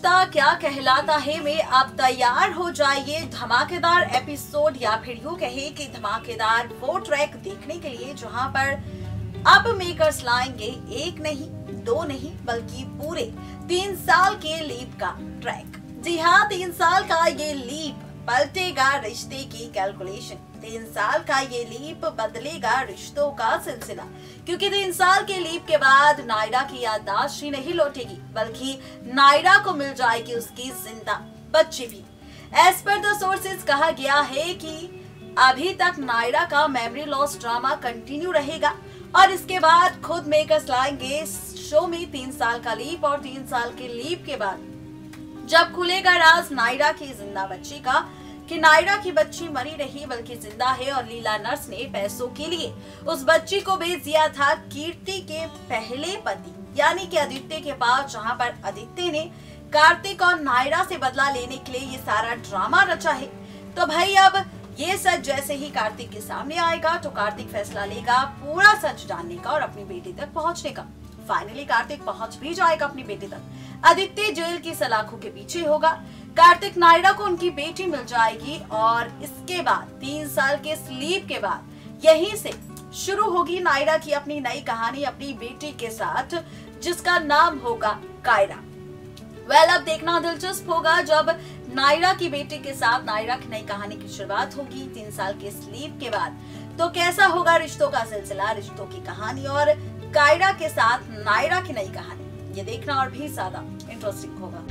रिश्ता क्या कहलाता है में आप तैयार हो जाइए धमाकेदार एपिसोड, या फिर यूं कहे कि धमाकेदार वो ट्रैक देखने के लिए जहां पर अब मेकर्स लाएंगे एक नहीं दो नहीं बल्कि पूरे 3 साल के लीप का ट्रैक। जी हाँ, 3 साल का ये लीप पलटेगा रिश्ते की कैलकुलेशन। 3 साल का ये लीप बदलेगा रिश्तों का सिलसिला, क्योंकि 3 साल के लीप के बाद नायरा की याददाश्त ही नहीं लौटेगी बल्कि नायरा को मिल जाएगी उसकी जिंदा बच्ची भी। एज पर द सोर्सेज कहा गया है कि अभी तक नायरा का मेमोरी लॉस ड्रामा कंटिन्यू रहेगा और इसके बाद खुद मेकर्स लाएंगे शो में 3 साल का लीप, और 3 साल के लीप के बाद जब खुलेगा राज नायरा की जिंदा बच्ची का कि नायरा की बच्ची मरी नहीं बल्कि जिंदा है, और लीला नर्स ने पैसों के लिए उस बच्ची को बेच दिया था कीर्ति के पहले पति यानी कि आदित्य के पास, जहां पर आदित्य ने कार्तिक और नायरा से बदला लेने के लिए ये सारा ड्रामा रचा है। तो भाई अब ये सच जैसे ही कार्तिक के सामने आएगा तो कार्तिक फैसला लेगा पूरा सच जानने का और अपनी बेटी तक पहुंचने का। फाइनली कार्तिक पहुंच भी जाएगा अपनी बेटी तक। आदित्य जेल की सलाखों के पीछे होगा। कार्तिक नायरा को उनकी बेटी मिल जाएगी और इसके बाद 3 साल के स्लीप के बाद यहीं से शुरू होगी नायरा की अपनी नई कहानी अपनी बेटी के साथ, जिसका नाम होगा कायरा। अब देखना दिलचस्प होगा जब नायरा की बेटी के साथ नायरा की नई कहानी की शुरुआत होगी 3 साल के स्लीप के बाद। तो कैसा होगा रिश्तों का सिलसिला, रिश्तों की कहानी और कायरा के साथ नायरा की नई कहानी, ये देखना और भी ज्यादा इंटरेस्टिंग होगा।